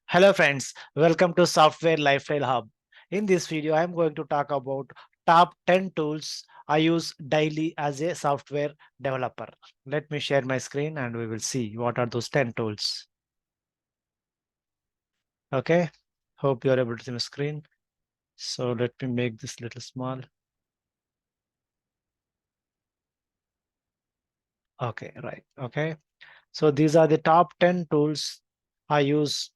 Hello friends, welcome to Software Lifestyle Hub. In this video, I am going to talk about top 10 tools I use daily as a software developer. Let me share my screen and we will see what are those 10 tools. Okay, hope you are able to see my screen. So let me make this little small. Okay, right. Okay, so these are the top 10 tools I use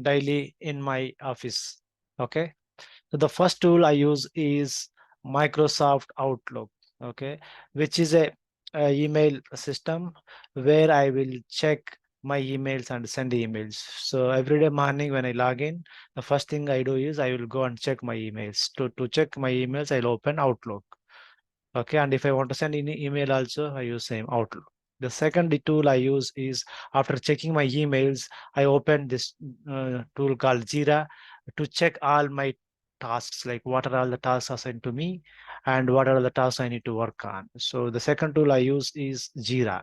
daily in my office. Okay. So the first tool I use is Microsoft Outlook, okay, which is a email system where I will check my emails and send emails. So every day morning when I log in, the first thing I do is I will go and check my emails. To check my emails, I'll open Outlook. Okay, and if I want to send any email also, I use same Outlook. The second tool I use is after checking my emails, I open this tool called Jira to check all my tasks, like what are all the tasks assigned to me and what are the tasks I need to work on. So the second tool I use is Jira.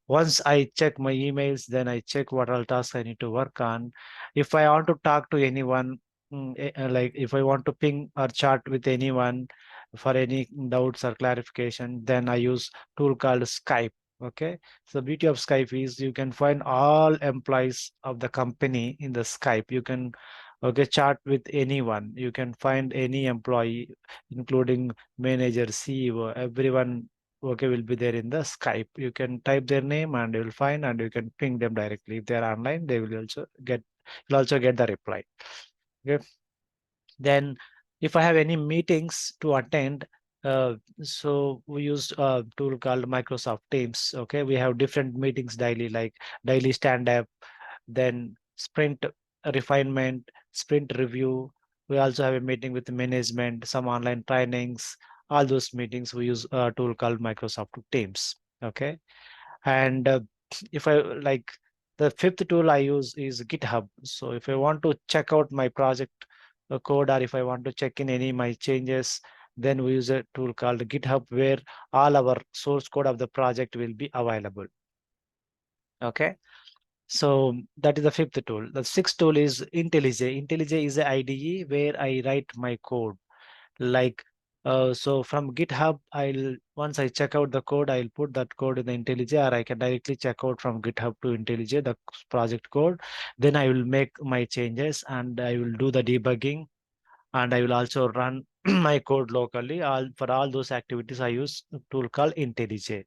Once I check my emails, then I check what all tasks I need to work on. If I want to talk to anyone, like if I want to ping or chat with anyone, for any doubts or clarification, then I use tool called Skype. Okay, so the beauty of Skype is you can find all employees of the company in the Skype. You can chat with anyone. You can find any employee, including manager, CEO, everyone. Okay, will be there in the Skype. You can type their name and you will find, and you can ping them directly. If they are online, they will also get. You'll also get the reply. Okay. Then if I have any meetings to attend, so we use a tool called Microsoft Teams. Okay, we have different meetings daily, like daily stand-up, then sprint refinement, sprint review. We also have a meeting with the management, some online trainings. All those meetings we use a tool called Microsoft Teams. Okay, and if I like the fifth tool I use is GitHub. So if I want to check out my project code, or if I want to check in any my changes, then we use a tool called GitHub where all our source code of the project will be available. Okay. So that is the fifth tool. The sixth tool is Intellij. Intellij is a IDE where I write my code. Like so from GitHub, I'll once I check out the code, I'll put that code in the Intellij, or I can directly check out from GitHub to Intellij the project code. Then I will make my changes and I will do the debugging, and I will also run my code locally. All for all those activities I use a tool called Intellij.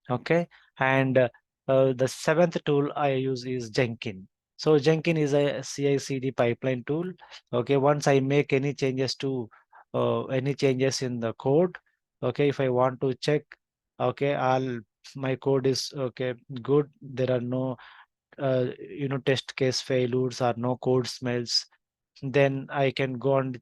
Okay, and the seventh tool I use is Jenkins. So Jenkins is a CI/CD pipeline tool. Okay, once I make any changes to any changes in the code, okay, if I want to check, okay, all my code is okay good. There are no test case failures or no code smells. Then I can go and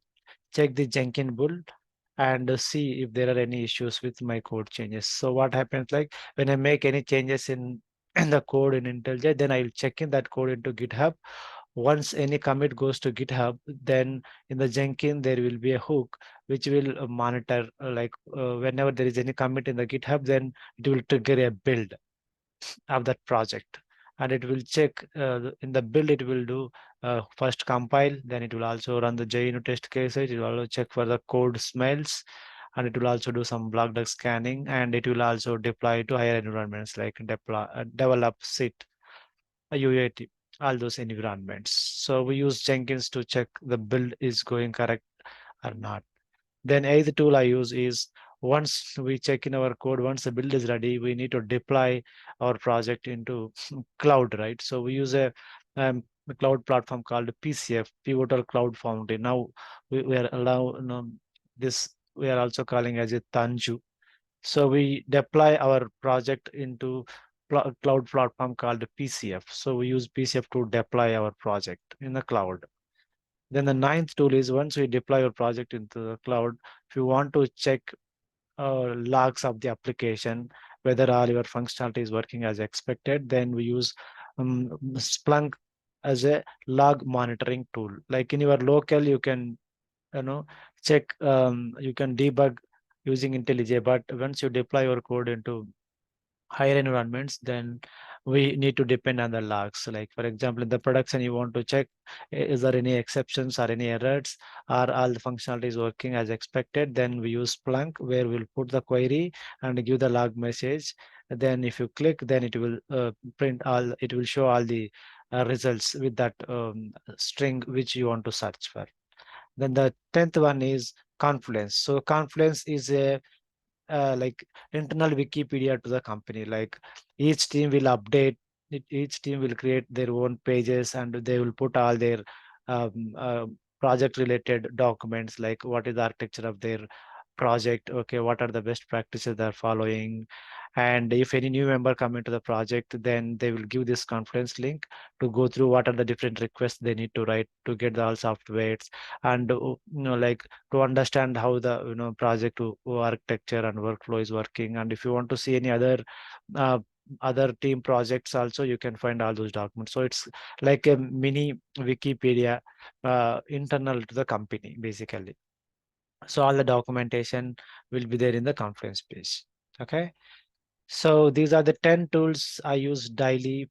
check the Jenkins build and see if there are any issues with my code changes. So what happens, like when I make any changes in in the code in Intellij, then I'll check in that code into GitHub. Once any commit goes to GitHub, then in the Jenkins there will be a hook which will monitor whenever there is any commit in the GitHub, then it will trigger a build of that project, and it will check in the build. It will do first compile, then it will also run the JUnit test cases. It will also check for the code smells, and it will also do some block duck scanning, and it will also deploy to higher environments like develop sit UAT, all those environments. So we use Jenkins to check the build is going correct or not. Then eighth tool I use is once we check in our code, once the build is ready, we need to deploy our project into cloud, right? So we use a cloud platform called PCF, Pivotal Cloud Foundry. Now we are allow this we are also calling as a Tanju. So we deploy our project into cloud platform called PCF. So we use PCF to deploy our project in the cloud. Then the ninth tool is once we deploy your project into the cloud, if you want to check logs of the application, whether all your functionality is working as expected, then we use Splunk as a log monitoring tool. Like in your local, you can check, you can debug using IntelliJ, but once you deploy your code into higher environments, then we need to depend on the logs. Like for example, in the production, you want to check is there any exceptions or any errors, are all the functionalities working as expected. Then we use Splunk, where we'll put the query and give the log message. Then if you click, then it will print all, it will show all the results with that string which you want to search for. Then the 10th one is Confluence. So Confluence is a like internal Wikipedia to the company. Like each team will update, each team will create their own pages, and they will put all their um, uh, project related documents, like what is the architecture of their project, okay, what are the best practices they're following. And if any new member come into the project, then they will give this Confluence link to go through what are the different requests they need to write to get the all softwares, and like to understand how the project architecture and workflow is working. And if you want to see any uh, other team projects also, you can find all those documents. So it's like a mini Wikipedia internal to the company basically. So all the documentation will be there in the Confluence page. Okay, so these are the 10 tools I use daily